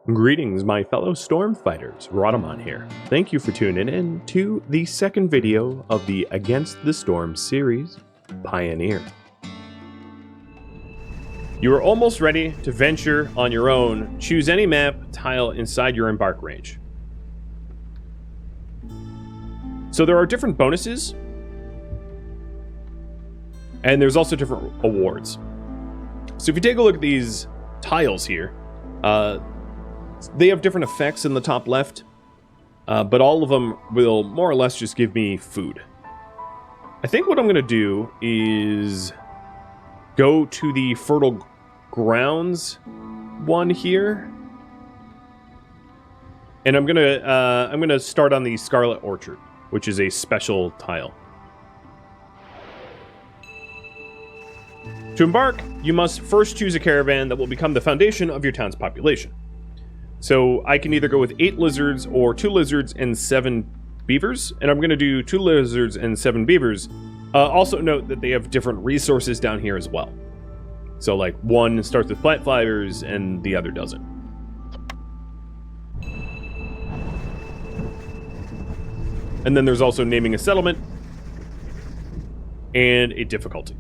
Greetings, my fellow storm fighters. Rodamon here. Thank you for tuning in to the second video of the Against the Storm series, Pioneer. You are almost ready to venture on your own. Choose any map tile inside your embark range. So there are different bonuses, and there's also different awards. So if you take a look at these tiles here, they have different effects in the top left, but all of them will more or less just give me food. I think what I'm going to do is go to the fertile grounds one here, and I'm gonna start on the Scarlet Orchard, which is a special tile. To embark, you must first choose a caravan that will become the foundation of your town's population. So I can either go with 8 lizards or 2 lizards and 7 beavers, and I'm going to do 2 lizards and 7 beavers. Also note that they have different resources down here as well. So like one starts with plant fibers and the other doesn't. And then there's also naming a settlement and a difficulty.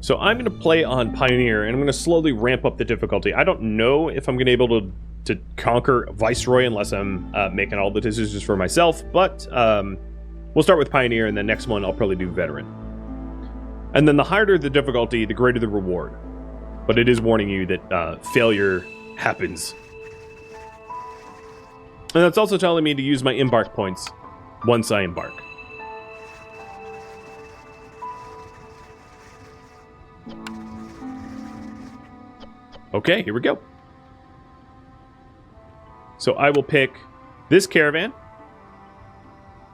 So I'm going to play on Pioneer, and I'm going to slowly ramp up the difficulty. I don't know if I'm going to be able to conquer Viceroy unless I'm making all the decisions for myself, but we'll start with Pioneer, and the next one I'll probably do Veteran. And then the higher the difficulty, the greater the reward. But it is warning you that failure happens. And that's also telling me to use my embark points once I embark. Okay, here we go. So I will pick this caravan.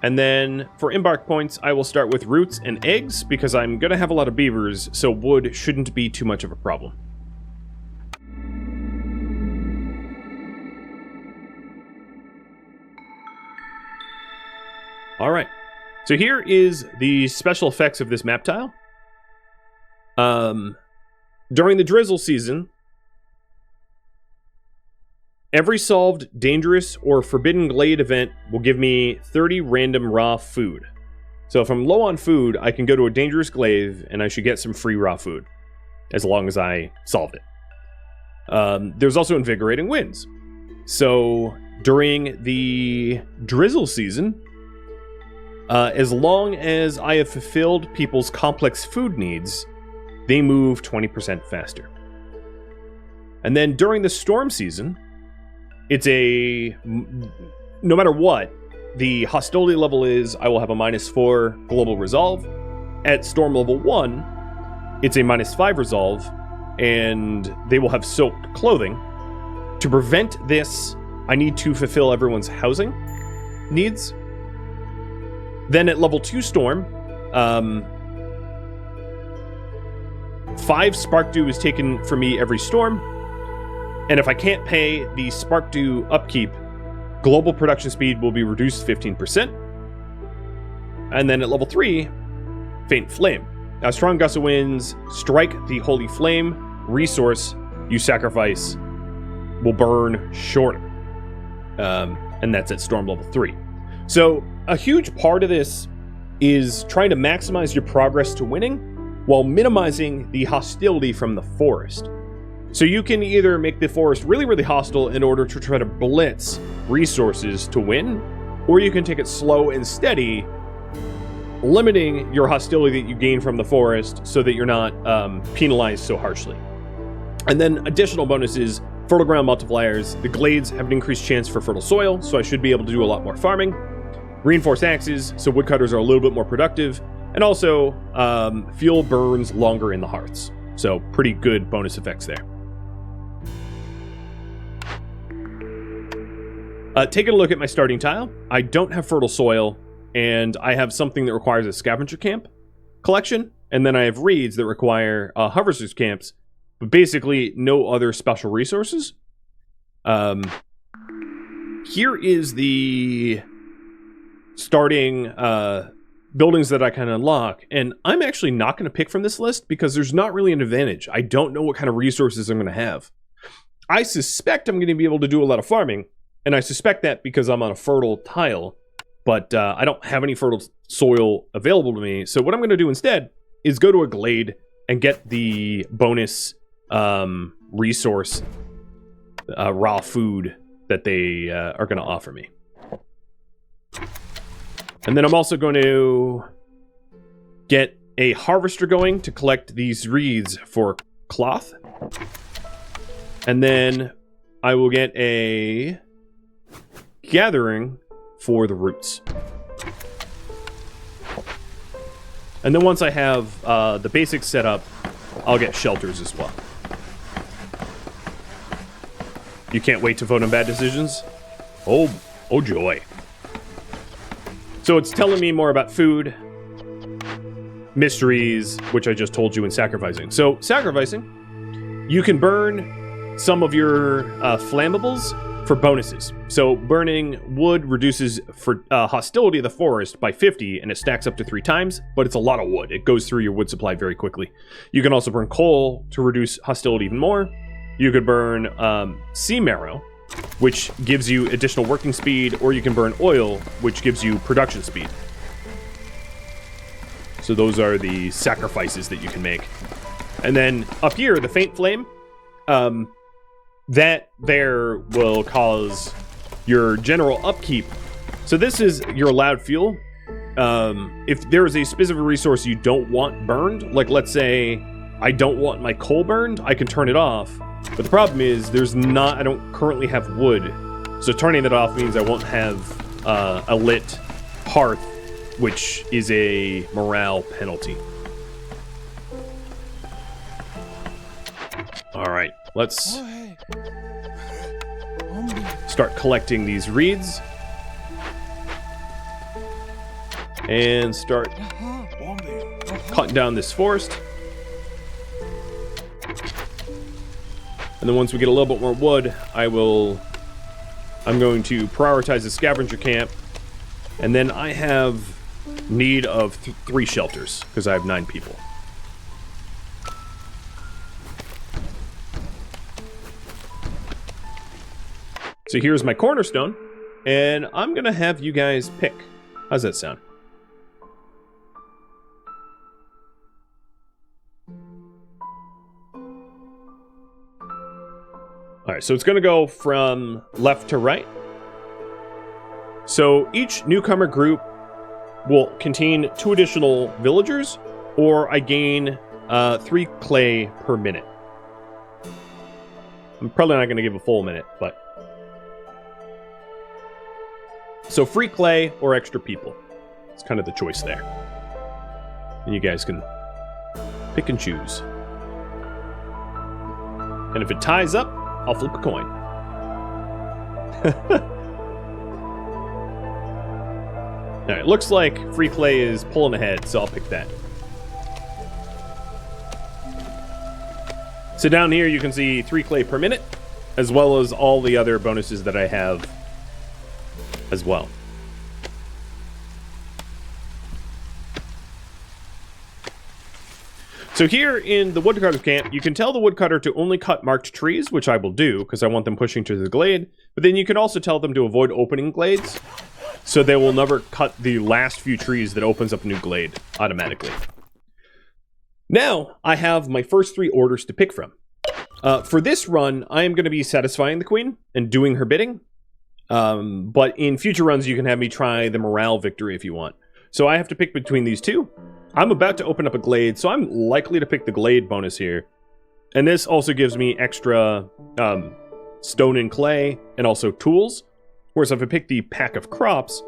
And then for embark points, I will start with roots and eggs because I'm going to have a lot of beavers, so wood shouldn't be too much of a problem. All right. So here is the special effects of this map tile. During the drizzle season, every solved dangerous or forbidden glade event will give me 30 random raw food. So if I'm low on food, I can go to a dangerous glade and I should get some free raw food, as long as I solved it. There's also invigorating winds. So during the drizzle season, as long as I have fulfilled people's complex food needs, they move 20% faster. And then during the storm season, it's no matter what the hostility level is, I will have a -4 global resolve. At storm level 1, it's a -5 resolve, and they will have soaked clothing. To prevent this, I need to fulfill everyone's housing needs. Then at level 2 storm, 5 spark dew is taken from me every storm. And if I can't pay the Spark Dew upkeep, global production speed will be reduced 15%. And then at level 3, Faint Flame. Now, strong gust of winds strike the Holy Flame. Resource you sacrifice will burn shorter. And that's at Storm level 3. So a huge part of this is trying to maximize your progress to winning while minimizing the hostility from the forest. So you can either make the forest really, really hostile in order to try to blitz resources to win, or you can take it slow and steady, limiting your hostility that you gain from the forest so that you're not penalized so harshly. And then additional bonuses, fertile ground multipliers. The glades have an increased chance for fertile soil, so I should be able to do a lot more farming. Reinforced axes, so woodcutters are a little bit more productive. And also, fuel burns longer in the hearths. So pretty good bonus effects there. Taking a look at my starting tile, I don't have fertile soil, and I have something that requires a scavenger camp collection, and then I have reeds that require harvesters camps, but basically no other special resources. Here is the starting buildings that I can unlock, and I'm actually not going to pick from this list because there's not really an advantage. I don't know what kind of resources I'm going to have. I suspect I'm going to be able to do a lot of farming, and I suspect that because I'm on a fertile tile, but I don't have any fertile soil available to me. So what I'm going to do instead is go to a glade and get the bonus resource, raw food that they are going to offer me. And then I'm also going to get a harvester going to collect these reeds for cloth. And then I will get a gathering for the roots. And then once I have the basics set up, I'll get shelters as well. You can't wait to vote on bad decisions? Oh joy. So it's telling me more about food, mysteries, which I just told you, in sacrificing. So sacrificing, you can burn some of your flammables for bonuses. So burning wood reduces for hostility of the forest by 50, and it stacks up to 3 times, but it's a lot of wood. It goes through your wood supply very quickly. You can also burn coal to reduce hostility even more. You could burn sea marrow, which gives you additional working speed, or you can burn oil, which gives you production speed. So those are the sacrifices that you can make. And then up here, the faint flame, that there will cause your general upkeep. So this is your allowed fuel. If there is a specific resource you don't want burned, like let's say I don't want my coal burned, I can turn it off. But the problem is I don't currently have wood. So turning it off means I won't have a lit hearth, which is a morale penalty. All right, let's start collecting these reeds and start cutting down this forest. And then once we get a little bit more wood, I'm going to prioritize the scavenger camp. And then I have need of 3 shelters, because I have 9 people. So here's my cornerstone, and I'm going to have you guys pick. How's that sound? All right, so it's going to go from left to right. So each newcomer group will contain 2 additional villagers, or I gain 3 clay per minute. I'm probably not going to give a full minute, but... So free clay or extra people. It's kind of the choice there. And you guys can pick and choose. And if it ties up, I'll flip a coin. Alright, looks like free clay is pulling ahead, so I'll pick that. So down here you can see 3 clay per minute, as well as all the other bonuses that I have as well. So here in the woodcutter camp, you can tell the woodcutter to only cut marked trees, which I will do, because I want them pushing to the glade. But then you can also tell them to avoid opening glades, so they will never cut the last few trees that opens up a new glade automatically. Now, I have my first 3 orders to pick from. For this run, I am going to be satisfying the queen and doing her bidding. But in future runs, you can have me try the morale victory if you want. So I have to pick between these 2. I'm about to open up a glade, so I'm likely to pick the glade bonus here. And this also gives me extra stone and clay and also tools. Whereas if I pick the pack of crops,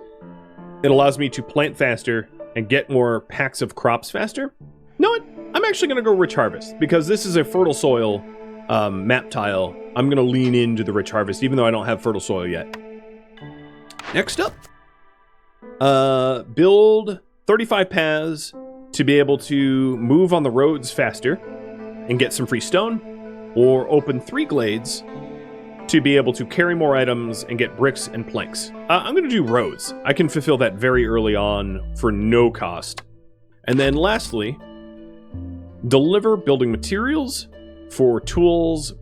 it allows me to plant faster and get more packs of crops faster. No, I'm actually going to go rich harvest, because this is a fertile soil map tile. I'm going to lean into the rich harvest, even though I don't have fertile soil yet. Next up, build 35 paths to be able to move on the roads faster and get some free stone, or open 3 glades to be able to carry more items and get bricks and planks. I'm going to do roads. I can fulfill that very early on for no cost. And then lastly, deliver building materials for tools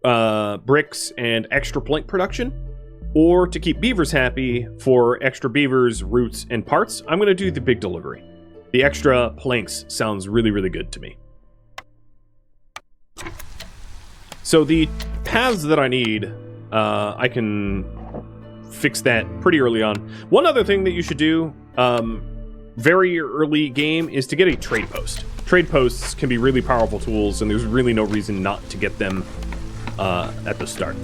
bricks and extra plank production, or to keep beavers happy for extra beavers, roots, and parts, I'm going to do the big delivery. The extra planks sounds really, really good to me. So the paths that I need, I can fix that pretty early on. One other thing that you should do very early game is to get a trade post. Trade posts can be really powerful tools, and there's really no reason not to get them at the start.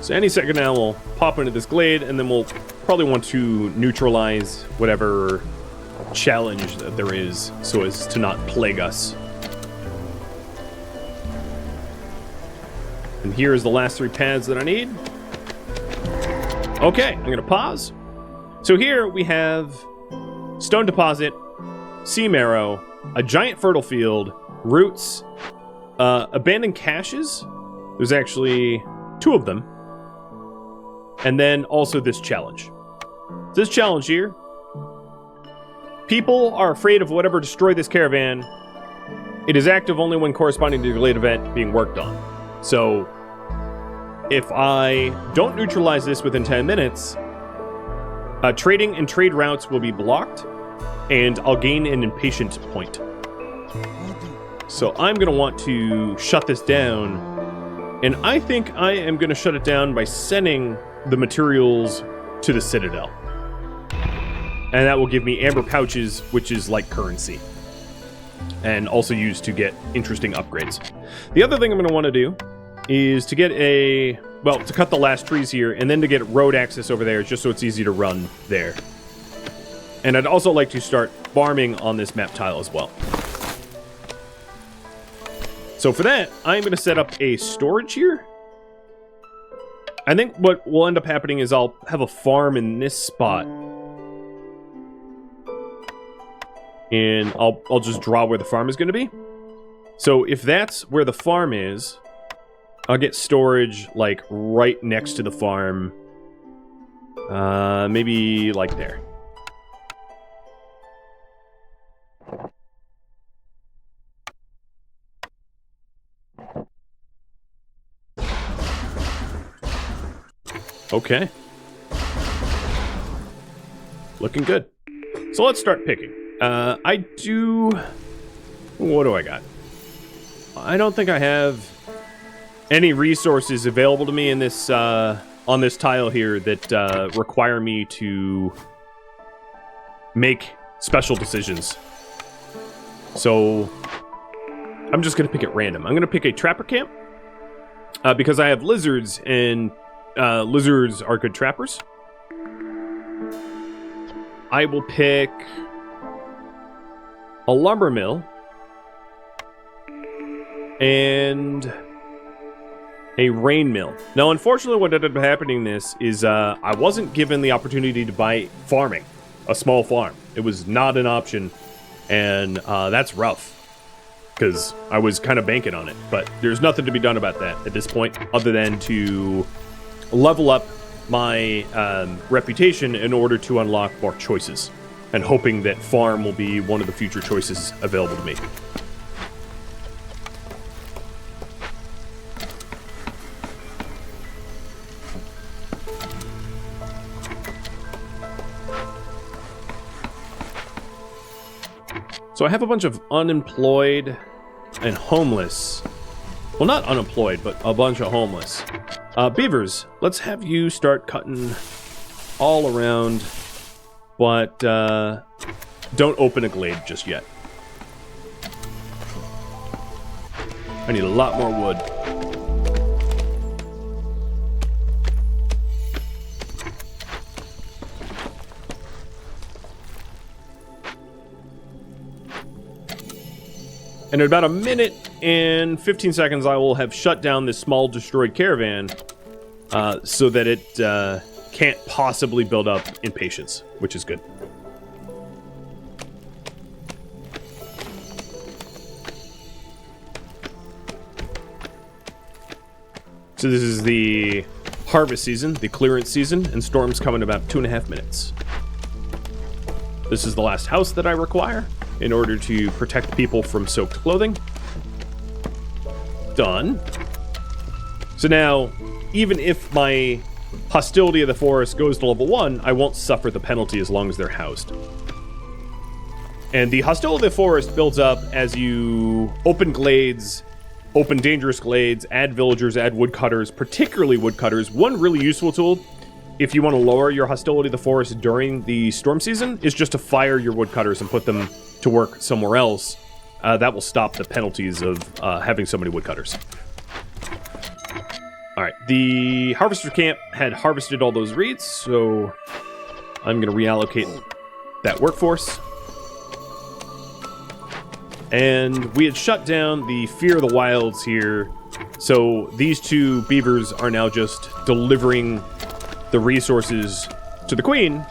So any second now we'll pop into this glade, and then we'll probably want to neutralize whatever challenge that there is so as to not plague us. And here's the last 3 paths that I need. Okay, I'm gonna pause. So here we have stone deposit, sea marrow, a giant fertile field, roots, abandoned caches. There's actually 2 of them. And then also this challenge. This challenge here. People are afraid of whatever destroyed this caravan. It is active only when corresponding to the Glade event being worked on. So, if I don't neutralize this within 10 minutes, trading and trade routes will be blocked, and I'll gain an impatient point. So I'm going to want to shut this down, and I think I am going to shut it down by sending the materials to the Citadel. And that will give me amber pouches, which is like currency. And also used to get interesting upgrades. The other thing I'm going to want to do is to get to cut the last trees here, and then to get road access over there, just so it's easy to run there. And I'd also like to start farming on this map tile as well. So for that, I'm going to set up a storage here. I think what will end up happening is I'll have a farm in this spot. And I'll just draw where the farm is going to be. So if that's where the farm is, I'll get storage like right next to the farm. Maybe like there. Okay. Looking good. So let's start picking. What do I got? I don't think I have any resources available to me in this, on this tile here that, require me to make special decisions. So, I'm just gonna pick at random. I'm gonna pick a trapper camp, because I have lizards, and, lizards are good trappers. I will pick a lumber mill and a rain mill. Now, unfortunately, what ended up happening this is I wasn't given the opportunity to buy farming, a small farm. It was not an option, and that's rough because I was kind of banking on it. But there's nothing to be done about that at this point other than to level up my reputation in order to unlock more choices, and hoping that farm will be one of the future choices available to me. So I have a bunch of unemployed and homeless. Well, not unemployed, but a bunch of homeless. Beavers, let's have you start cutting all around, but don't open a glade just yet. I need a lot more wood. And in about a minute and 15 seconds, I will have shut down this small destroyed caravan so that it can't possibly build up impatience, which is good. So this is the harvest season, the clearance season, and storms come in about 2.5 minutes. This is the last house that I require in order to protect people from soaked clothing. Done. So now, even if my hostility of the forest goes to level 1, I won't suffer the penalty as long as they're housed. And the hostility of the forest builds up as you open glades, open dangerous glades, add villagers, add woodcutters, particularly woodcutters. One really useful tool, if you want to lower your hostility of the forest during the storm season, is just to fire your woodcutters and put them to work somewhere else. That will stop the penalties of having so many woodcutters. Alright, the harvester camp had harvested all those reeds, so I'm going to reallocate that workforce. And we had shut down the Fear of the Wilds here, so these two beavers are now just delivering the resources to the queen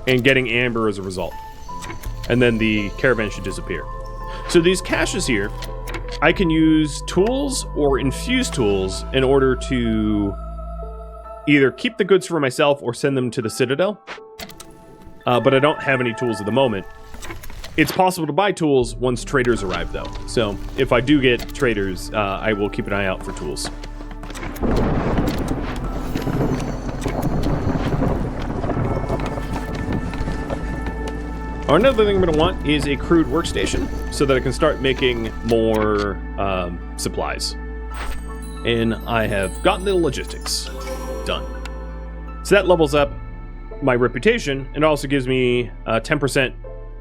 and getting amber as a result. And then the caravan should disappear. So these caches here, I can use tools or infuse tools in order to either keep the goods for myself or send them to the Citadel. But I don't have any tools at the moment. It's possible to buy tools once traders arrive, though. So if I do get traders, I will keep an eye out for tools. Another thing I'm going to want is a crude workstation so that I can start making more supplies. And I have gotten the logistics done. So that levels up my reputation and also gives me 10%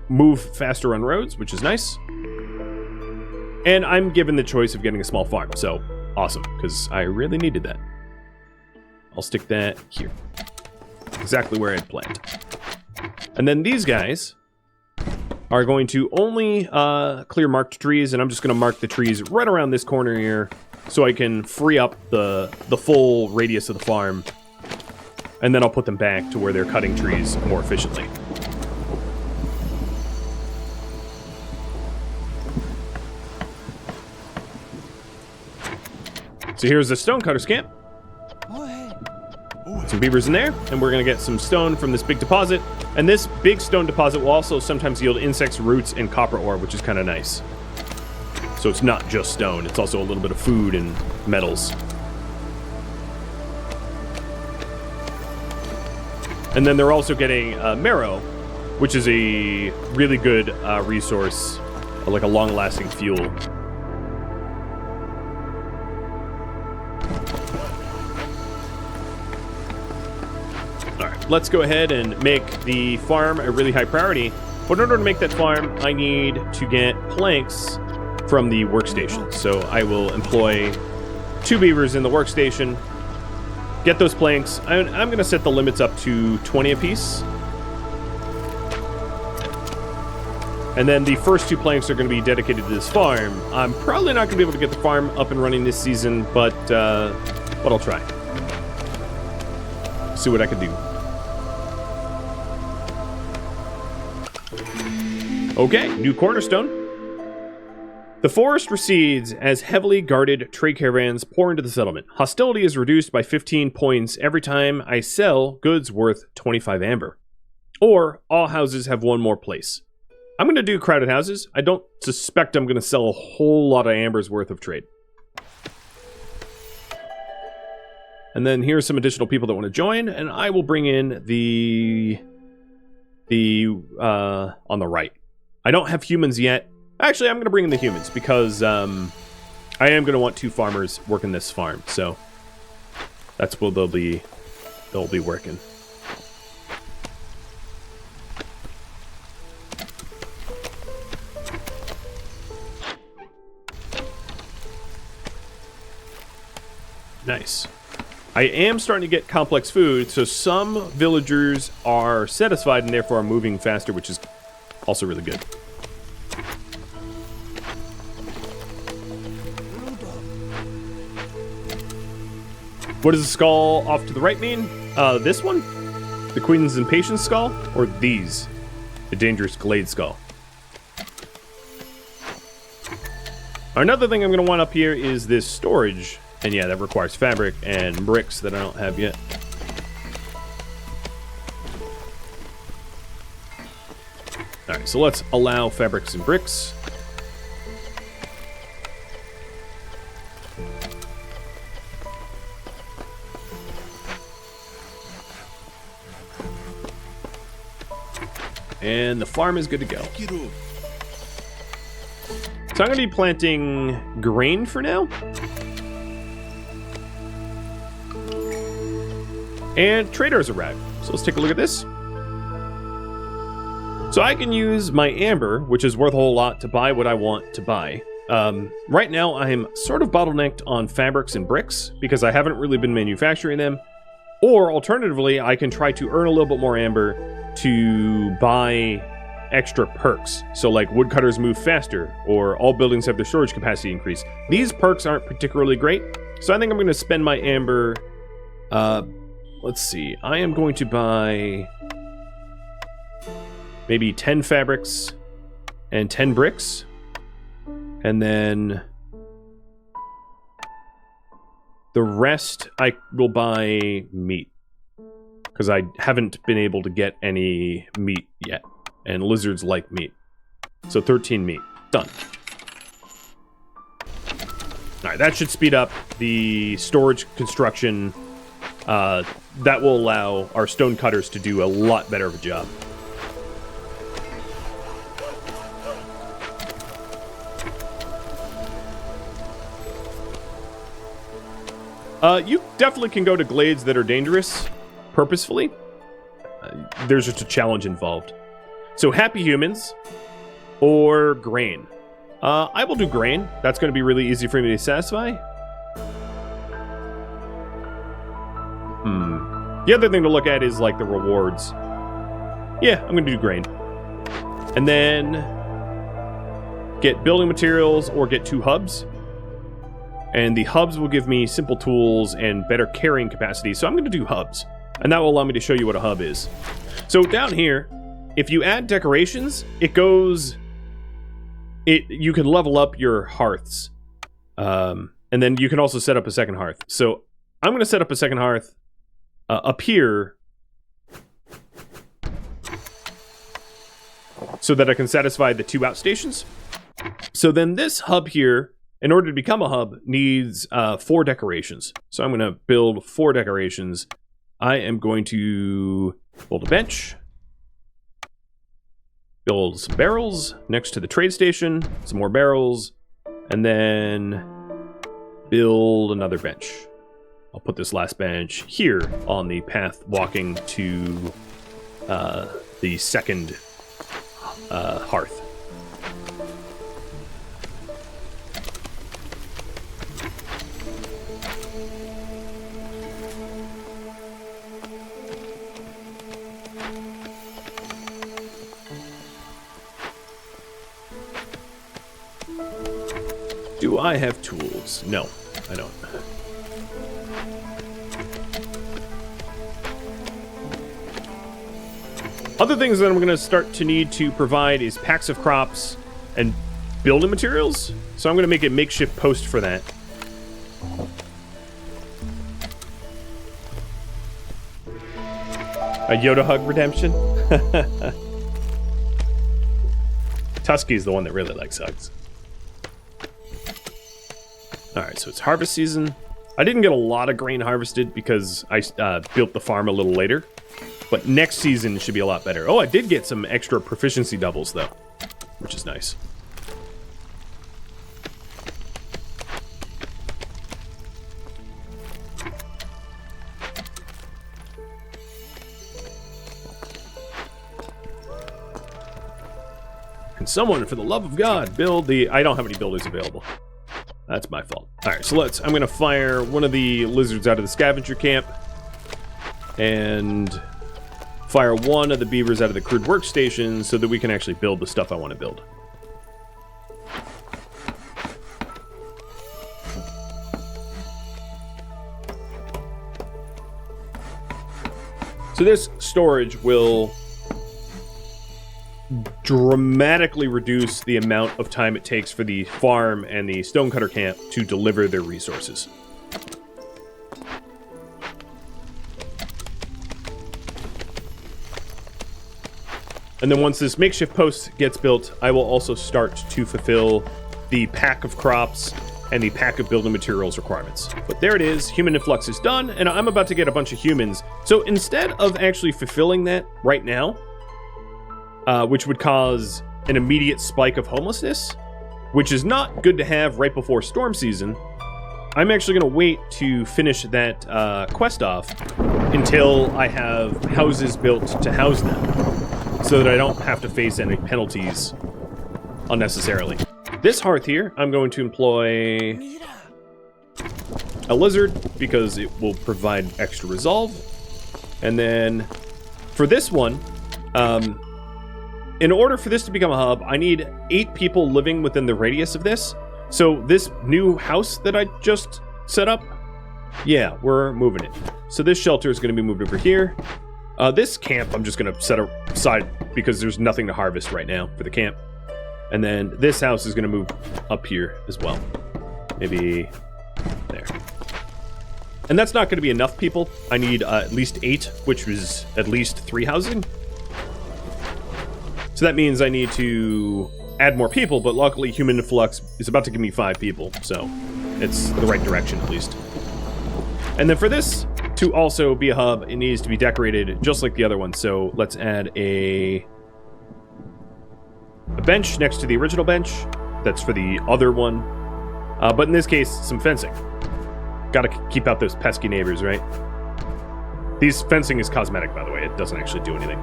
move faster on roads, which is nice. And I'm given the choice of getting a small farm, so awesome, because I really needed that. I'll stick that here. Exactly where I had planned. And then these guys are going to only clear marked trees, and I'm just going to mark the trees right around this corner here so I can free up the full radius of the farm. And then I'll put them back to where they're cutting trees more efficiently. So here's the stonecutter's camp. Some beavers in there, and we're going to get some stone from this big deposit. And this big stone deposit will also sometimes yield insects, roots, and copper ore, which is kind of nice. So it's not just stone, it's also a little bit of food and metals. And then they're also getting marrow, which is a really good resource, like a long-lasting fuel. Let's go ahead and make the farm a really high priority. But in order to make that farm, I need to get planks from the workstation. So I will employ 2 beavers in the workstation, get those planks. I'm going to set the limits up to 20 apiece. And then the first 2 planks are going to be dedicated to this farm. I'm probably not going to be able to get the farm up and running this season, but I'll try. See what I can do. Okay, new cornerstone. The forest recedes as heavily guarded trade caravans pour into the settlement. Hostility is reduced by 15 points every time I sell goods worth 25 amber. Or all houses have 1 more place. I'm going to do crowded houses. I don't suspect I'm going to sell a whole lot of amber's worth of trade. And then here's some additional people that want to join, and I will bring in the on the right. I don't have humans yet. Actually, I'm going to bring in the humans because I am going to want 2 farmers working this farm. So that's where they'll be working. Nice. I am starting to get complex food, so some villagers are satisfied and therefore are moving faster, which is also really good. What does the skull off to the right mean? This one? The Queen's Impatience skull? Or these? The Dangerous Glade skull. Another thing I'm going to want up here is this storage And yeah, that requires fabric and bricks that I don't have yet. Alright, so let's allow fabrics and bricks. And the farm is good to go. So I'm going to be planting grain for now. And traders arrived. So let's take a look at this. So I can use my amber, which is worth a whole lot, to buy what I want to buy. Right now, I'm sort of bottlenecked on fabrics and bricks because I haven't really been manufacturing them. Or alternatively, I can try to earn a little bit more amber to buy extra perks. So like woodcutters move faster, or all buildings have their storage capacity increase. These perks aren't particularly great, so I think I'm going to spend my amber. Let's see. I am going to buy maybe 10 fabrics and 10 bricks. And then the rest I will buy meat, because I haven't been able to get any meat yet. And lizards like meat. So 13 meat. Done. Alright, that should speed up the storage construction. That will allow our stone cutters to do a lot better of a job. You definitely can go to glades that are dangerous, purposefully. There's just a challenge involved. So happy humans or grain. I will do grain. That's going to be really easy for me to satisfy. The other thing to look at is like the rewards. Yeah, I'm going to do grain. And then get building materials or get 2 hubs. And the hubs will give me simple tools and better carrying capacity. So I'm going to do hubs. And that will allow me to show you what a hub is. So down here, if you add decorations, it goes... you can level up your hearths. And then you can also set up a second hearth. So I'm going to set up a second hearth up here so that I can satisfy the 2 outstations. So then this hub here, in order to become a hub, needs 4 decorations. So I'm going to build 4 decorations. I am going to build a bench. Build some barrels next to the trade station, some more barrels, and then build another bench. I'll put this last bench here on the path walking to the second hearth. Do I have tools? No, I don't. Other things that I'm going to start to need to provide is packs of crops and building materials. So I'm going to make a makeshift post for that. A Yoda hug redemption? Tusky's the one that really likes hugs. Alright, so it's harvest season. I didn't get a lot of grain harvested because I built the farm a little later. But next season should be a lot better. Oh, I did get some extra proficiency doubles, though. Which is nice. Can someone, for the love of God, build the... I don't have any builders available. That's my fault. Alright, so I'm going to fire one of the lizards out of the scavenger camp. And fire one of the beavers out of the crude workstation so that we can actually build the stuff I want to build. So this storage will dramatically reduce the amount of time it takes for the farm and the stonecutter camp to deliver their resources. And then once this makeshift post gets built, I will also start to fulfill the pack of crops and the pack of building materials requirements. But there it is, human influx is done, and I'm about to get a bunch of humans. So instead of actually fulfilling that right now, which would cause an immediate spike of homelessness, which is not good to have right before storm season, I'm actually going to wait to finish that quest off until I have houses built to house them, so that I don't have to face any penalties unnecessarily. This hearth here, I'm going to employ a lizard because it will provide extra resolve. And then for this one, in order for this to become a hub, I need 8 people living within the radius of this. So this new house that I just set up, yeah, we're moving it. So this shelter is going to be moved over here. This camp I'm just going to set aside because there's nothing to harvest right now for the camp. And then this house is going to move up here as well. Maybe there. And that's not going to be enough people. I need at least 8, which is at least 3 housing. So that means I need to add more people, but luckily human influx is about to give me 5 people. So it's the right direction at least. And then for this to also be a hub, it needs to be decorated just like the other one. So let's add a bench next to the original bench. That's for the other one. But in this case, some fencing. Gotta keep out those pesky neighbors, right? These fencing is cosmetic, by the way. It doesn't actually do anything.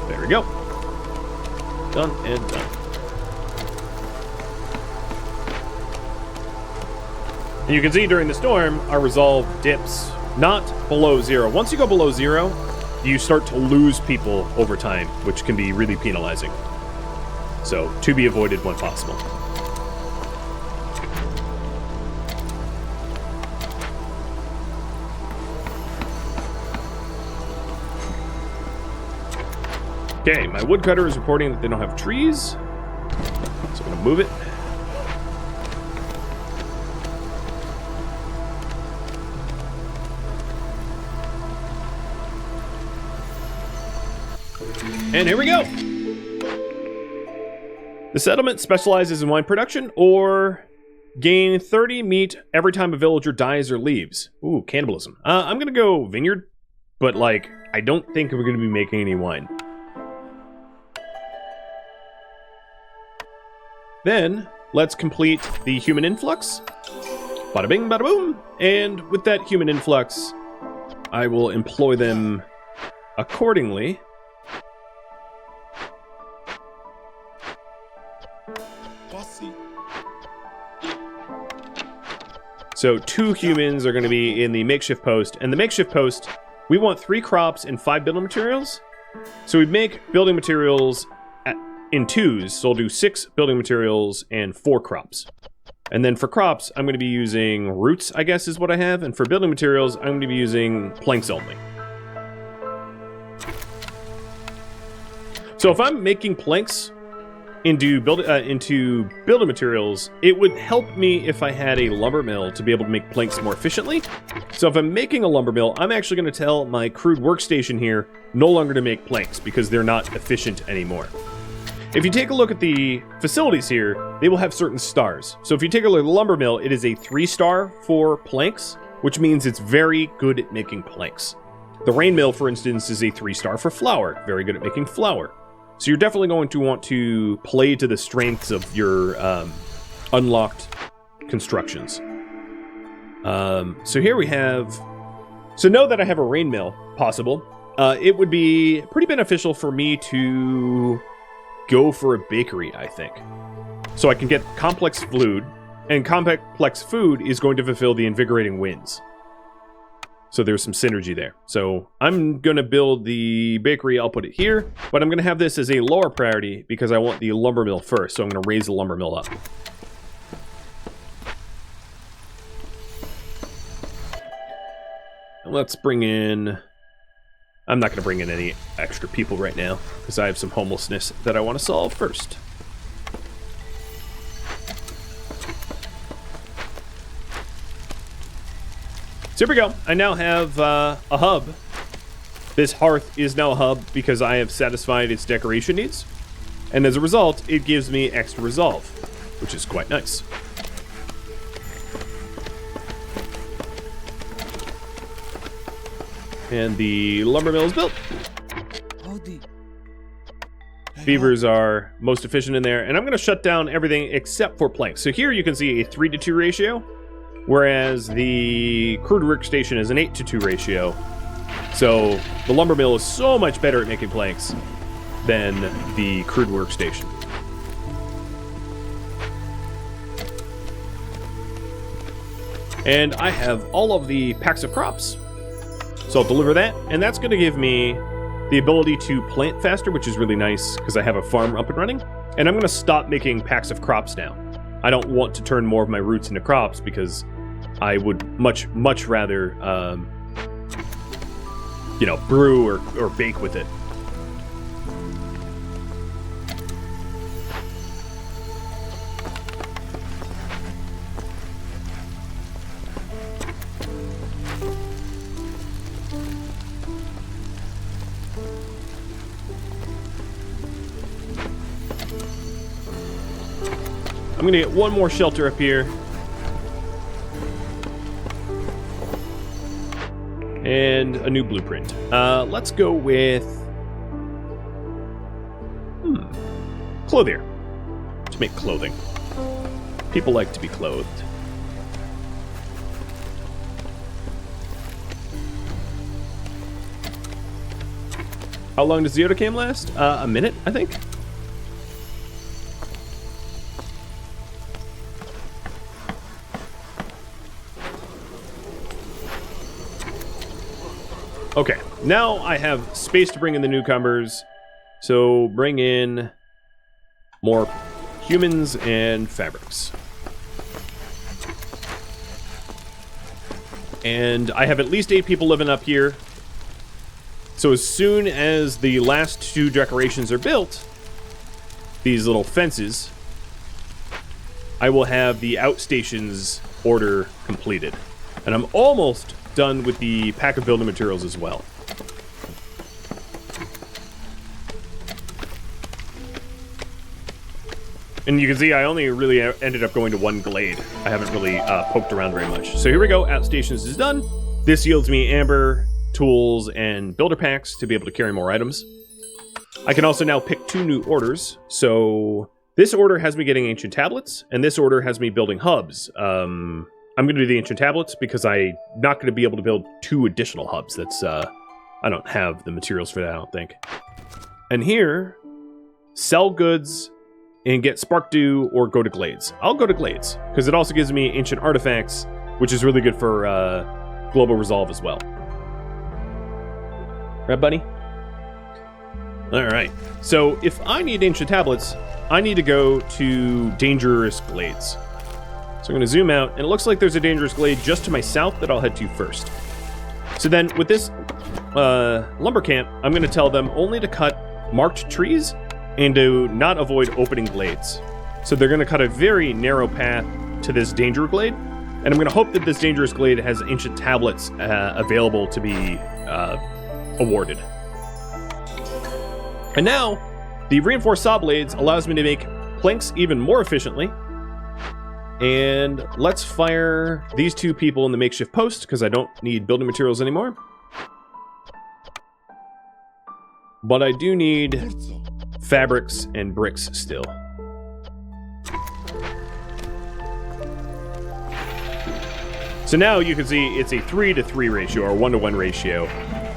There we go. Done and done. And you can see during the storm, our resolve dips not below 0. Once you go below 0, you start to lose people over time, which can be really penalizing. So, to be avoided when possible. Okay, my woodcutter is reporting that they don't have trees. So I'm going to move it. And here we go. The settlement specializes in wine production or gain 30 meat every time a villager dies or leaves. Ooh, cannibalism. I'm going to go vineyard, but like, I don't think we're going to be making any wine. Then, let's complete the human influx. Bada bing, bada boom. And with that human influx, I will employ them accordingly. So 2 humans are going to be in the makeshift post. And the makeshift post, we want 3 crops and 5 building materials. So we make building materials in 2s. So I'll do 6 building materials and 4 crops. And then for crops, I'm going to be using roots, I guess is what I have. And for building materials, I'm going to be using planks only. So if I'm making planks into building materials, it would help me if I had a lumber mill to be able to make planks more efficiently. So if I'm making a lumber mill, I'm actually going to tell my crude workstation here no longer to make planks because they're not efficient anymore. If you take a look at the facilities here, they will have certain stars. So if you take a look at the lumber mill, it is a 3-star for planks, which means it's very good at making planks. The rain mill, for instance, is a 3-star for flour, very good at making flour. So you're definitely going to want to play to the strengths of your unlocked constructions. So here we have... So know that I have a rain mill possible. It would be pretty beneficial for me to go for a bakery, I think. So I can get complex food, and complex food is going to fulfill the invigorating winds. So there's some synergy there. So I'm going to build the bakery. I'll put it here. But I'm going to have this as a lower priority because I want the lumber mill first. So I'm going to raise the lumber mill up. And let's bring in... I'm not going to bring in any extra people right now because I have some homelessness that I want to solve first. So here we go. I now have a hub This hearth is now a hub because I have satisfied its decoration needs. And as a result, it gives me extra resolve, which is quite nice. And the lumber mill is built. Beavers are most efficient in there, and I'm going to shut down everything except for planks. So here you can see a 3-to-2 ratio, whereas the crude workstation is an 8-to-2 ratio. So the lumber mill is so much better at making planks than the crude workstation. And I have all of the packs of crops, so I'll deliver that, and that's going to give me the ability to plant faster, which is really nice because I have a farm up and running. And I'm going to stop making packs of crops now. I don't want to turn more of my roots into crops because I would much rather, brew or bake with it. I'm gonna get one more shelter up here. And a new blueprint. Let's go with... clothier. To make clothing. People like to be clothed. How long does the autocam last? A minute, I think. Okay, now I have space to bring in the newcomers, so bring in more humans and fabrics. And I have at least 8 people living up here, so as soon as the last 2 decorations are built, these little fences, I will have the outstations order completed. And I'm almost done with the pack of building materials as well. And you can see I only really ended up going to 1 glade. I haven't really poked around very much. So here we go, outstations is done. This yields me amber, tools, and builder packs to be able to carry more items. I can also now pick 2 new orders. So this order has me getting ancient tablets, and this order has me building hubs. I'm going to do the ancient tablets because I'm not going to be able to build 2 additional hubs. That's, I don't have the materials for that, I don't think. And here, sell goods and get Spark Dew or go to Glades. I'll go to Glades because it also gives me ancient artifacts, which is really good for global resolve as well. Right, buddy? All right. So if I need ancient tablets, I need to go to dangerous glades. So I'm going to zoom out, and it looks like there's a dangerous glade just to my south that I'll head to first. So then, with this lumber camp, I'm going to tell them only to cut marked trees and to not avoid opening glades. So they're going to cut a very narrow path to this danger glade, and I'm going to hope that this dangerous glade has ancient tablets available to be awarded. And now, the reinforced saw blades allows me to make planks even more efficiently. And let's fire these 2 people in the makeshift post, because I don't need building materials anymore. But I do need fabrics and bricks still. So now you can see it's a 3-to-3 ratio, or 1-to-1 ratio,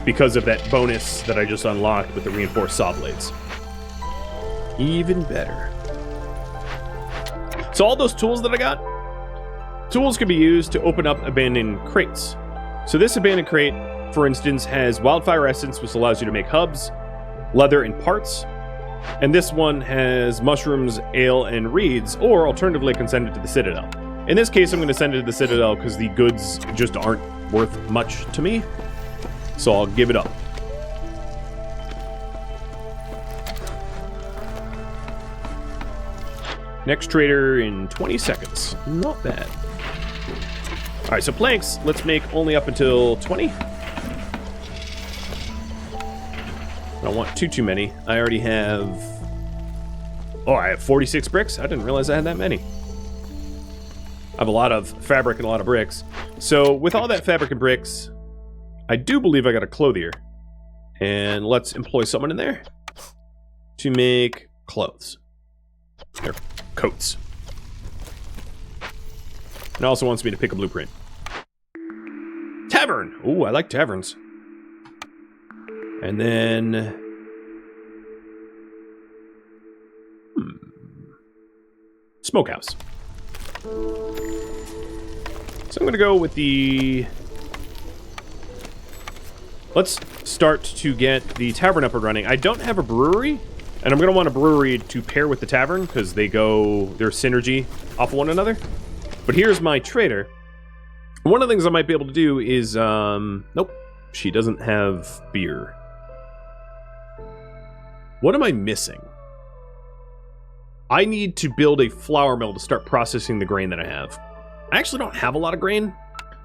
because of that bonus that I just unlocked with the reinforced saw blades. Even better. So all those tools that I got, tools can be used to open up abandoned crates. So this abandoned crate, for instance, has wildfire essence, which allows you to make hubs, leather, and parts. And this one has mushrooms, ale, and reeds, or alternatively, I can send it to the Citadel. In this case, I'm going to send it to the Citadel because the goods just aren't worth much to me. So I'll give it up. Next trader in 20 seconds. Not bad. Alright, so planks, let's make only up until 20. I don't want too many. I already have... Oh, I have 46 bricks? I didn't realize I had that many. I have a lot of fabric and a lot of bricks. So with all that fabric and bricks, I do believe I got a clothier. And let's employ someone in there to make clothes. Or coats. And also wants me to pick a blueprint. Tavern! Ooh, I like taverns. And then... Smokehouse. So I'm going to go with the... Let's start to get the tavern up and running. I don't have a brewery, and I'm going to want a brewery to pair with the tavern, because they're synergy off of one another. But here's my trader. One of the things I might be able to do is, nope, she doesn't have beer. What am I missing? I need to build a flour mill to start processing the grain that I have. I actually don't have a lot of grain,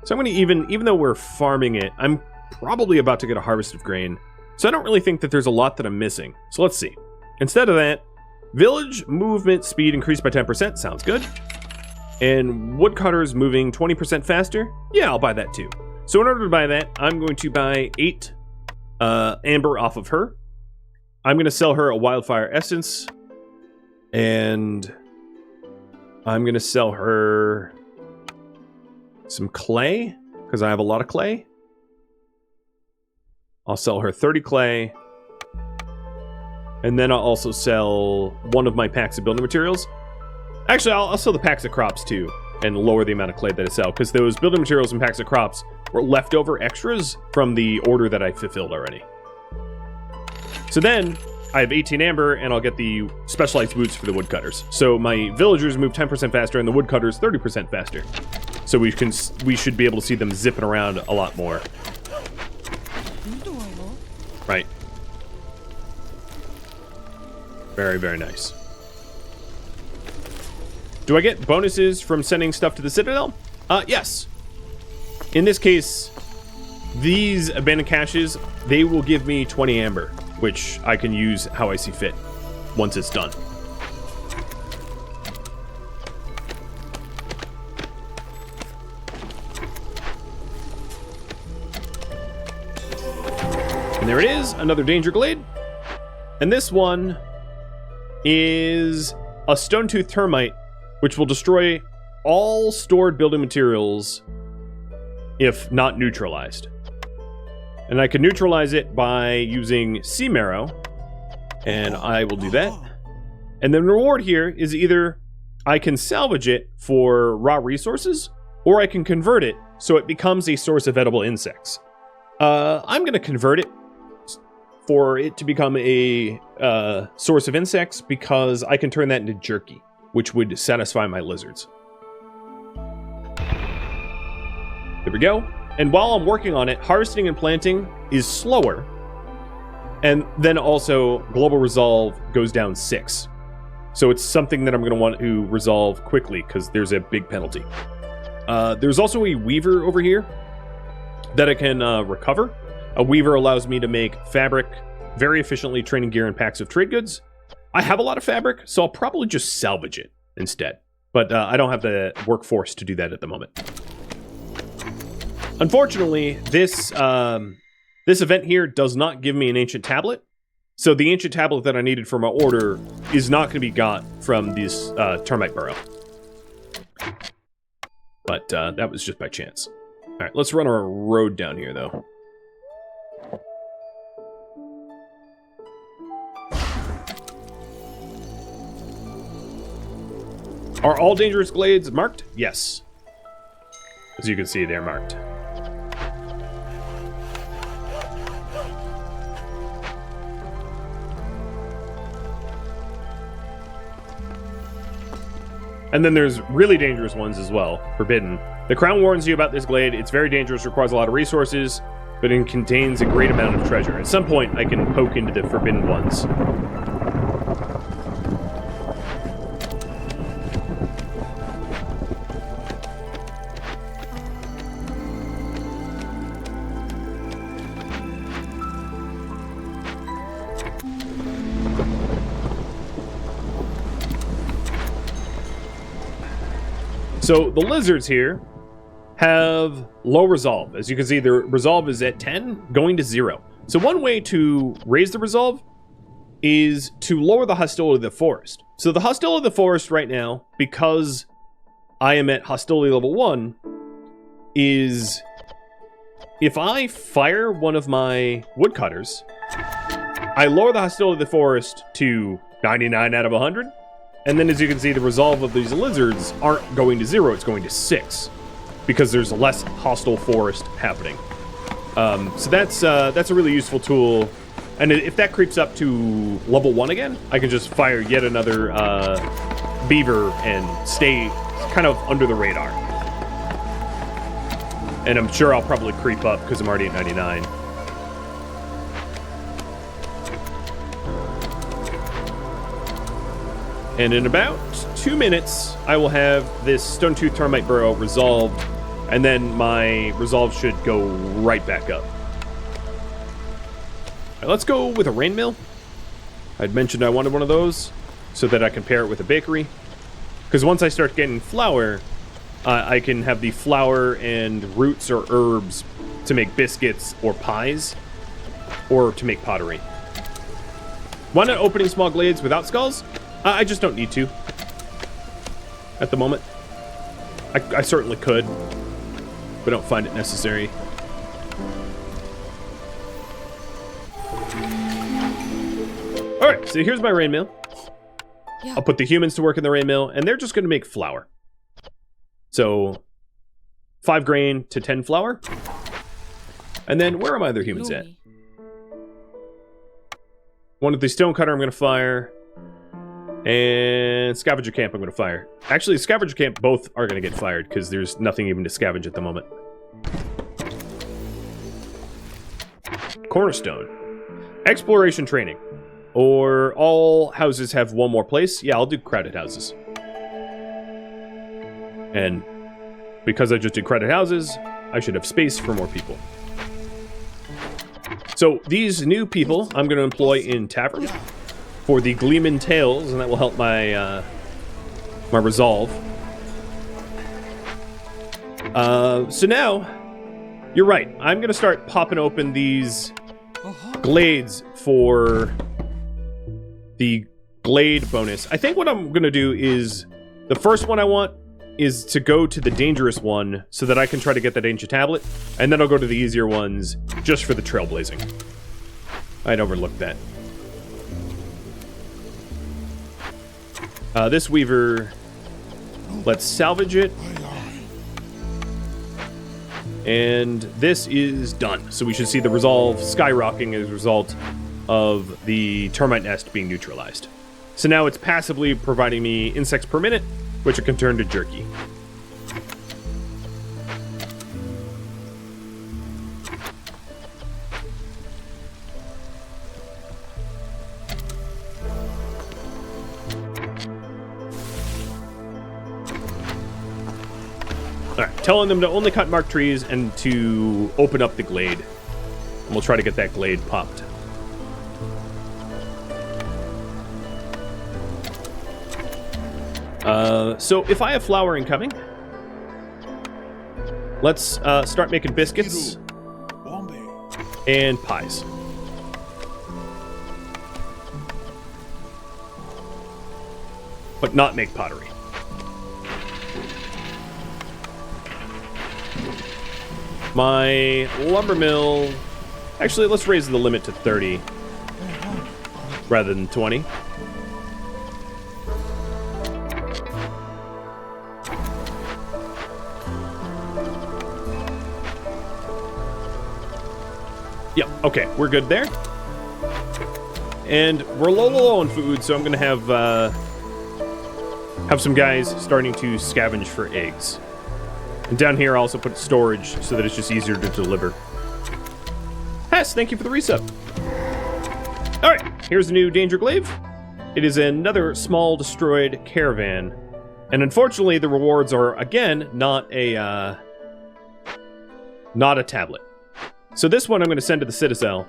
so I'm going to even though we're farming it, I'm probably about to get a harvest of grain. So I don't really think that there's a lot that I'm missing. So let's see. Instead of that, village movement speed increased by 10%. Sounds good. And woodcutters moving 20% faster. Yeah, I'll buy that too. So in order to buy that, I'm going to buy 8 amber off of her. I'm going to sell her a wildfire essence. And I'm going to sell her some clay, because I have a lot of clay. I'll sell her 30 clay. And then I'll also sell one of my packs of building materials. Actually, I'll sell the packs of crops too, and lower the amount of clay that I sell, because those building materials and packs of crops were leftover extras from the order that I fulfilled already. So then... I have 18 amber, and I'll get the specialized boots for the woodcutters. So my villagers move 10% faster, and the woodcutters 30% faster. So we should be able to see them zipping around a lot more. Right. Very, very nice. Do I get bonuses from sending stuff to the Citadel? Yes. In this case, these abandoned caches, they will give me 20 amber, which I can use how I see fit once it's done. And there it is, another danger glade. And this one is a stone-tooth termite, which will destroy all stored building materials if not neutralized. And I can neutralize it by using sea marrow, and I will do that. And the reward here is either I can salvage it for raw resources, or I can convert it so it becomes a source of edible insects. I'm going to convert it for it to become a source of insects, because I can turn that into jerky, which would satisfy my lizards. There we go. And while I'm working on it, harvesting and planting is slower. And then also, global resolve goes down 6. So it's something that I'm going to want to resolve quickly, because there's a big penalty. There's also a weaver over here that I can recover. A weaver allows me to make fabric very efficiently, training gear, and packs of trade goods. I have a lot of fabric, so I'll probably just salvage it instead. But I don't have the workforce to do that at the moment. Unfortunately, this event here does not give me an ancient tablet. So the ancient tablet that I needed for my order is not going to be got from this termite burrow. But that was just by chance. All right, let's run our road down here, though. Are all dangerous glades marked? Yes. As you can see, they're marked. And then there's really dangerous ones as well. Forbidden. The crown warns you about this glade. It's very dangerous, requires a lot of resources, but it contains a great amount of treasure. At some point, I can poke into the forbidden ones. So the lizards here have low resolve. As you can see, their resolve is at 10, going to 0. So one way to raise the resolve is to lower the hostility of the forest. So the hostility of the forest right now, because I am at hostility level 1, is if I fire one of my woodcutters, I lower the hostility of the forest to 99 out of 100. And then as you can see, the resolve of these lizards aren't going to 0, it's going to 6. Because there's less hostile forest happening. So that's a really useful tool. And if that creeps up to level 1 again, I can just fire yet another beaver and stay kind of under the radar. And I'm sure I'll probably creep up because I'm already at 99. And in about 2 minutes, I will have this stone-tooth termite burrow resolved, and then my resolve should go right back up. All right, let's go with a rain mill. I'd mentioned I wanted one of those so that I can pair it with a bakery. Because once I start getting flour, I can have the flour and roots or herbs to make biscuits or pies, or to make pottery. Why not opening small glades without skulls? I just don't need to at the moment. I certainly could, but don't find it necessary. Alright, so here's my rain mill. Yeah. I'll put the humans to work in the rain mill, and they're just going to make flour. So, 5 grain to 10 flour. And then, where are my other humans at? One of the stonecutter I'm going to fire. And scavenger camp I'm going to fire. Actually, scavenger camp both are going to get fired because there's nothing even to scavenge at the moment. Cornerstone. Exploration training. Or all houses have one more place. Yeah, I'll do crowded houses. And because I just did crowded houses, I should have space for more people. So these new people I'm going to employ in tavern for the Gleeman Tales, and that will help my my resolve. So now, you're right. I'm going to start popping open these glades for the Glade bonus. I think what I'm going to do is, the first one I want is to go to the dangerous one so that I can try to get that ancient tablet, and then I'll go to the easier ones just for the trailblazing. I'd overlooked that. This weaver, let's salvage it. And this is done. So we should see the resolve skyrocketing as a result of the termite nest being neutralized. So now it's passively providing me insects per minute, which I can turn to jerky. Alright, telling them to only cut marked trees and to open up the glade. And we'll try to get that glade popped. So if I have flour incoming, let's start making biscuits and pies. But not make pottery. My lumber mill... Actually, let's raise the limit to 30 rather than 20. Yep, okay, we're good there. And we're low on food, so I'm going to have some guys starting to scavenge for eggs. And down here, I also put storage so that it's just easier to deliver. Hess, thank you for the resub. All right, here's a new Danger Glaive. It is another small destroyed caravan. And unfortunately, the rewards are, again, not a tablet. So this one I'm going to send to the Citadel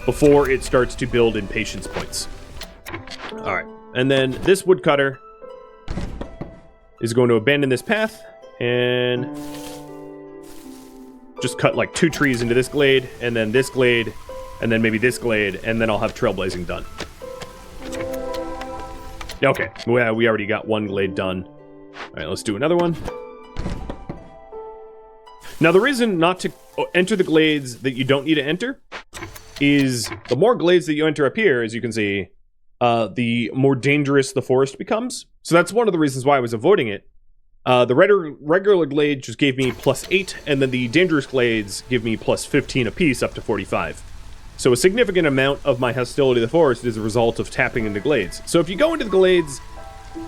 before it starts to build impatience points. All right. And then this woodcutter is going to abandon this path and just cut like 2 trees into this glade, and then this glade, and then maybe this glade, and then I'll have trailblazing done. Okay, well, we already got 1 glade done. All right, let's do another one. Now, the reason not to enter the glades that you don't need to enter is the more glades that you enter up here, as you can see, the more dangerous the forest becomes. So that's one of the reasons why I was avoiding it. The regular glade just gave me +8, and then the dangerous glades give me +15 apiece, up to 45. So a significant amount of my hostility to the forest is a result of tapping into glades. So if you go into the glades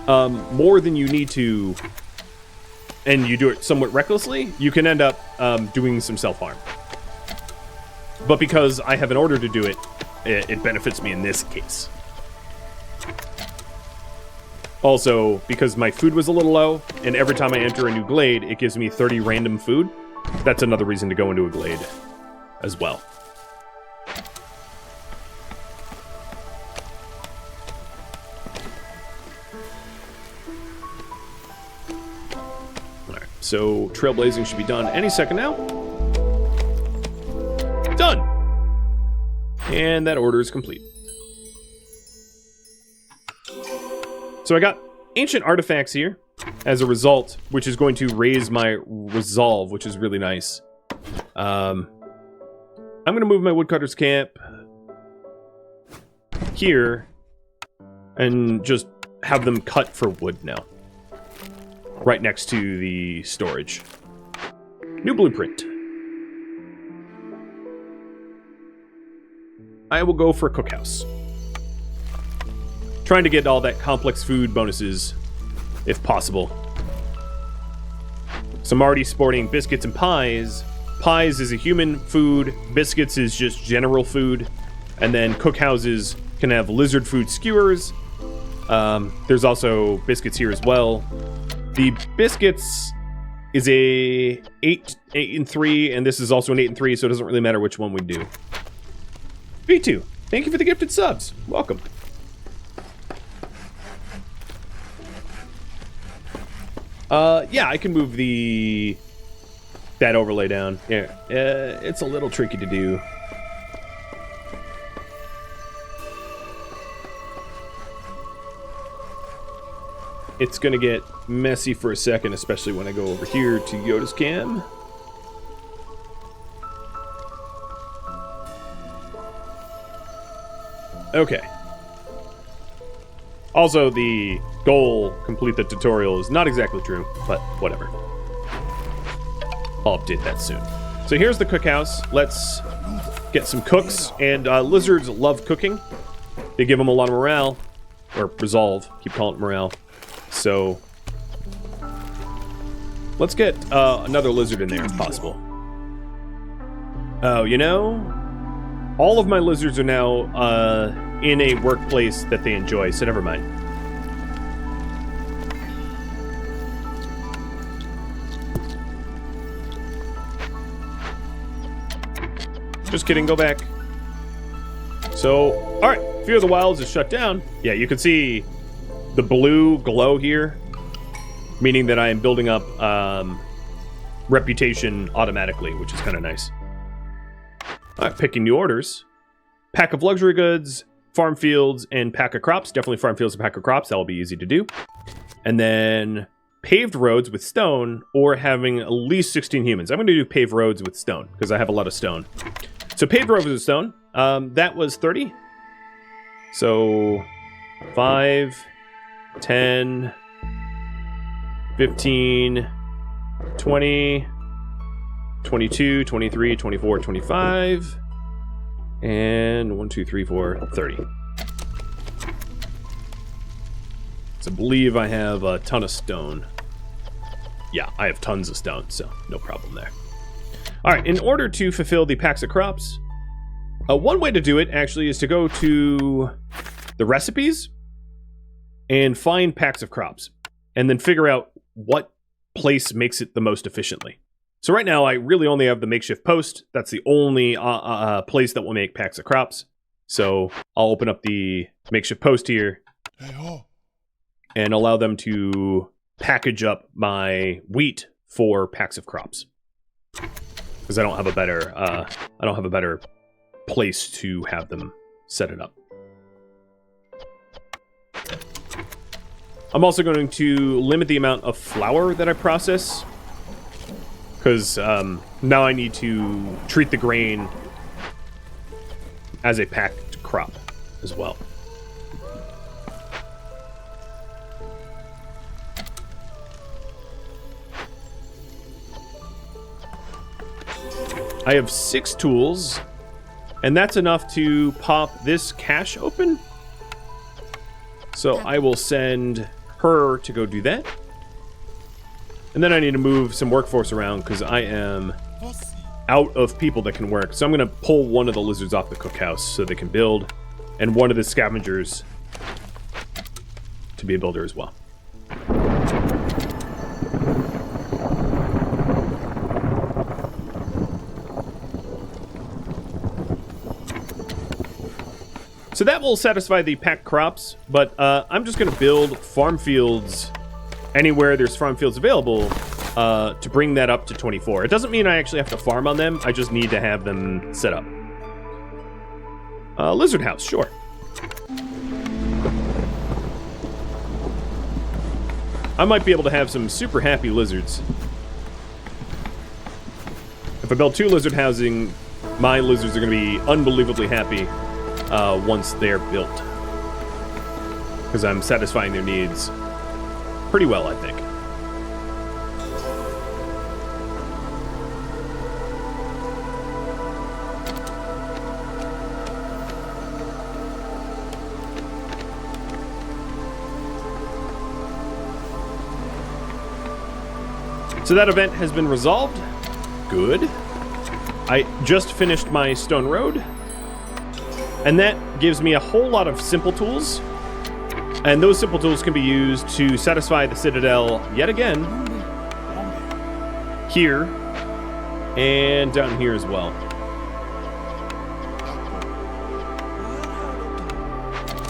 more than you need to, and you do it somewhat recklessly, you can end up doing some self-harm. But because I have an order to do it, it benefits me in this case. Also, because my food was a little low, and every time I enter a new glade, it gives me 30 random food, that's another reason to go into a glade as well. Alright, so trailblazing should be done any second now. Done! And that order is complete. So I got ancient artifacts here as a result, which is going to raise my resolve, which is really nice. I'm going to move my woodcutter's camp here and just have them cut for wood now. Right next to the storage. New blueprint. I will go for a cookhouse. Trying to get all that complex food bonuses, if possible. So I'm already sporting biscuits and pies. Pies is a human food, biscuits is just general food, and then cookhouses can have lizard food skewers. There's also biscuits here as well. The biscuits is a 8 and 3, and this is also an 8 and 3, so it doesn't really matter which one we do. V2, thank you for the gifted subs. Welcome. Yeah, I can move that overlay down. Yeah, it's a little tricky to do. It's gonna get messy for a second, especially when I go over here to Yoda's cam. Okay. Also, the goal, complete the tutorial, is not exactly true, but whatever. I'll update that soon. So here's the cookhouse. Let's get some cooks, and lizards love cooking. They give them a lot of morale, or resolve, keep calling it morale. So, let's get another lizard in there if possible. Oh, you know, all of my lizards are now in a workplace that they enjoy, so never mind. Just kidding, go back. So, alright, Fear of the Wilds is shut down. Yeah, you can see the blue glow here, meaning that I am building up reputation automatically, which is kind of nice. Alright, picking new orders. Pack of luxury goods, farm fields, and pack of crops. Definitely farm fields and pack of crops. That will be easy to do. And then paved roads with stone, or having at least 16 humans. I'm going to do paved roads with stone, because I have a lot of stone. So paved roads with stone, that was 30. So 5, 10, 15, 20, 22, 23, 24, 25, and 1, 2, 3, 4, 30. So I believe I have a ton of stone. Yeah, I have tons of stone, so no problem there. Alright, in order to fulfill the packs of crops, one way to do it, actually, is to go to the recipes and find packs of crops, and then figure out what place makes it the most efficiently. So right now, I really only have the makeshift post. That's the only place that will make packs of crops. So I'll open up the makeshift post here, and allow them to package up my wheat for packs of crops. Because I don't have a better place to have them set it up. I'm also going to limit the amount of flour that I process, because now I need to treat the grain as a packed crop as well. I have 6 tools, and that's enough to pop this cache open. So I will send her to go do that. And then I need to move some workforce around because I am out of people that can work. So I'm going to pull one of the lizards off the cookhouse so they can build, and one of the scavengers to be a builder as well. So that will satisfy the packed crops, but I'm just going to build farm fields anywhere there's farm fields available to bring that up to 24. It doesn't mean I actually have to farm on them, I just need to have them set up. Lizard house, sure. I might be able to have some super happy lizards. If I build 2 lizard housing, my lizards are going to be unbelievably happy once they're built. Because I'm satisfying their needs pretty well, I think. So that event has been resolved. Good. I just finished my stone road. And that gives me a whole lot of simple tools. And those simple tools can be used to satisfy the Citadel yet again. Here. And down here as well.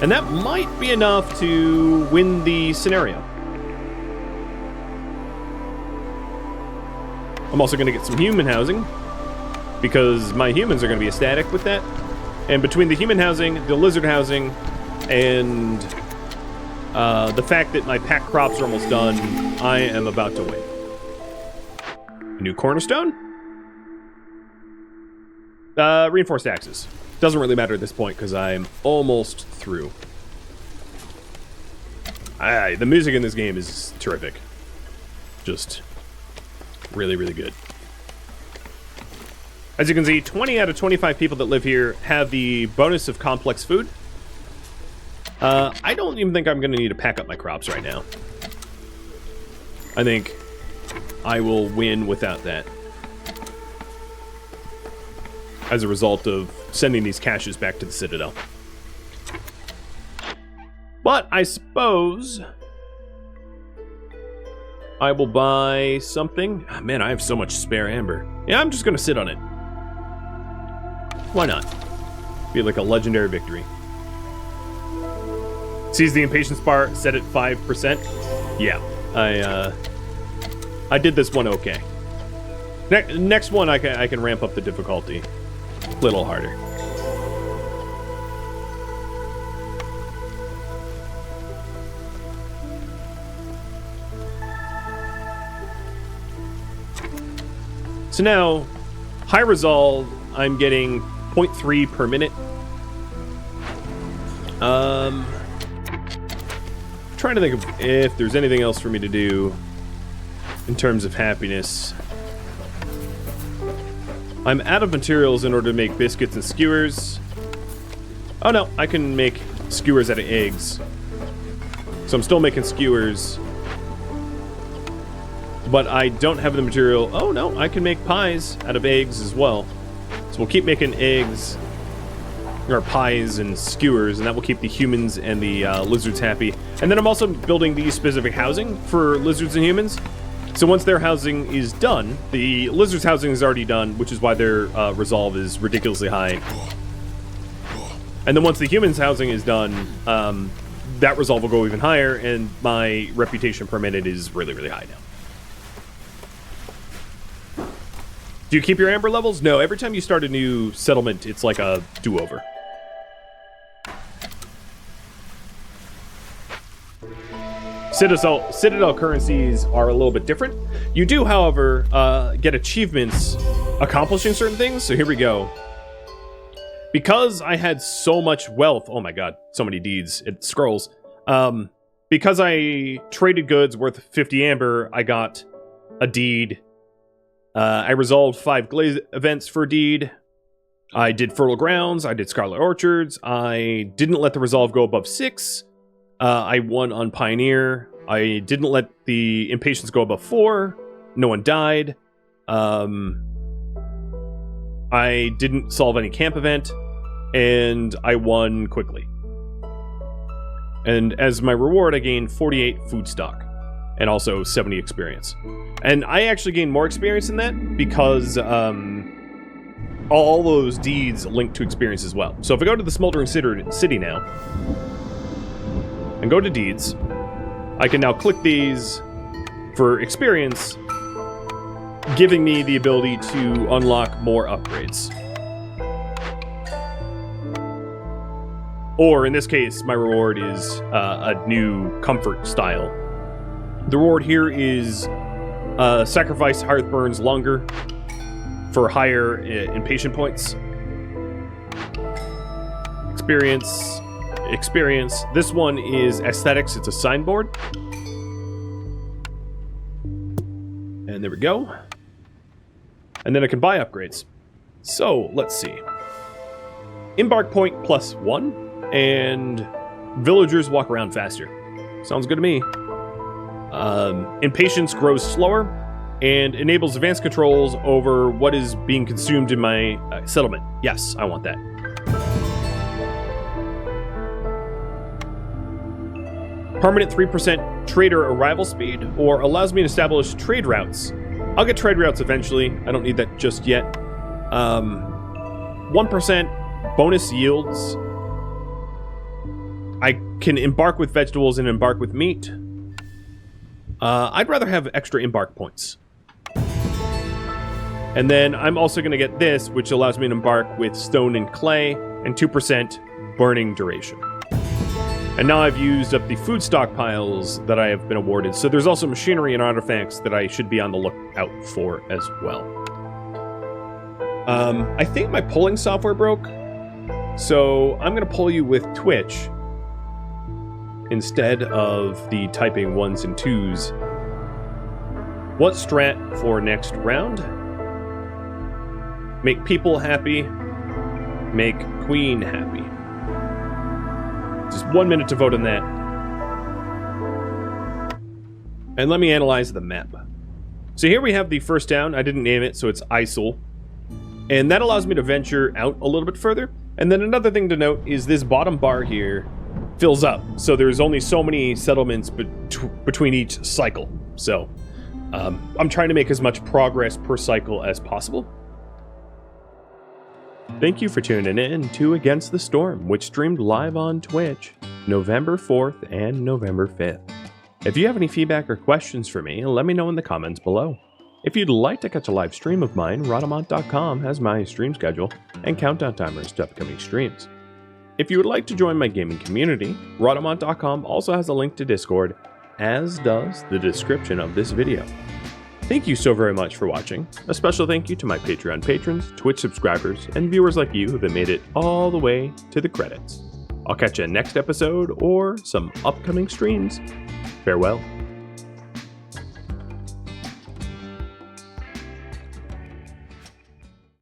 And that might be enough to win the scenario. I'm also going to get some human housing, because my humans are going to be ecstatic with that. And between the human housing, the lizard housing, and the fact that my packed crops are almost done, I am about to win. A new cornerstone? Reinforced axes. Doesn't really matter at this point, because I'm almost through. The music in this game is terrific. Just really, really good. As you can see, 20 out of 25 people that live here have the bonus of complex food. I don't even think I'm going to need to pack up my crops right now. I think I will win without that. As a result of sending these caches back to the Citadel. But I suppose I will buy something. Oh, man, I have so much spare amber. Yeah, I'm just going to sit on it. Why not? Be like a legendary victory. Seize the impatience bar, set at 5%. Yeah, I did this one okay. Next one, I can ramp up the difficulty a little harder. So now, high resolve, I'm getting 0.3 per minute. Trying to think of if there's anything else for me to do in terms of happiness. I'm out of materials in order to make biscuits and skewers. Oh no, I can make skewers out of eggs. So I'm still making skewers. But I don't have the material. Oh no, I can make pies out of eggs as well. So we'll keep making eggs, or pies and skewers, and that will keep the humans and the lizards happy. And then I'm also building these specific housing for lizards and humans. So once their housing is done, the lizards' housing is already done, which is why their resolve is ridiculously high. And then once the humans' housing is done, that resolve will go even higher, and my reputation per minute is really, really high now. Do you keep your amber levels? No, every time you start a new settlement, it's like a do-over. Citadel currencies are a little bit different. You do, however, get achievements accomplishing certain things. So here we go. Because I had so much wealth, oh my god, so many deeds, it scrolls. Because I traded goods worth 50 amber, I got a deed. I resolved 5 Glade events for a deed. I did fertile grounds, I did scarlet orchards, I didn't let the resolve go above 6. I won on Pioneer. I didn't let the impatience go above 4. No one died. I didn't solve any camp event. And I won quickly. And as my reward, I gained 48 food stock. And also 70 experience. And I actually gained more experience than that because all those deeds link to experience as well. So if I go to the Smoldering City now, and go to deeds, I can now click these for experience, giving me the ability to unlock more upgrades. Or in this case, my reward is a new comfort style. The reward here is sacrifice hearth burns longer for higher impatient points. Experience. This one is aesthetics. It's a signboard. And there we go. And then I can buy upgrades. So let's see. Embark point +1, and villagers walk around faster. Sounds good to me. Impatience grows slower and enables advanced controls over what is being consumed in my settlement. Yes, I want that. Permanent 3% trader arrival speed, or allows me to establish trade routes. I'll get trade routes eventually. I don't need that just yet. 1% bonus yields. I can embark with vegetables and embark with meat. I'd rather have extra embark points. And then I'm also going to get this, which allows me to embark with stone and clay, and 2% burning duration. And now I've used up the food stockpiles that I have been awarded. So there's also machinery and artifacts that I should be on the lookout for as well. I think my polling software broke. So I'm going to poll you with Twitch instead of the typing 1s and 2s. What strat for next round? Make people happy. Make queen happy. Just 1 minute to vote on that. And let me analyze the map. So here we have the first town. I didn't name it, so it's Isol. And that allows me to venture out a little bit further. And then another thing to note is this bottom bar here fills up. So there's only so many settlements between each cycle. So I'm trying to make as much progress per cycle as possible. Thank you for tuning in to Against the Storm, which streamed live on Twitch, November 4th and November 5th. If you have any feedback or questions for me, let me know in the comments below. If you'd like to catch a live stream of mine, Rhodamont.com has my stream schedule and countdown timers to upcoming streams. If you would like to join my gaming community, Rhodamont.com also has a link to Discord, as does the description of this video. Thank you so very much for watching. A special thank you to my Patreon patrons, Twitch subscribers, and viewers like you that made it all the way to the credits. I'll catch you next episode or some upcoming streams. Farewell.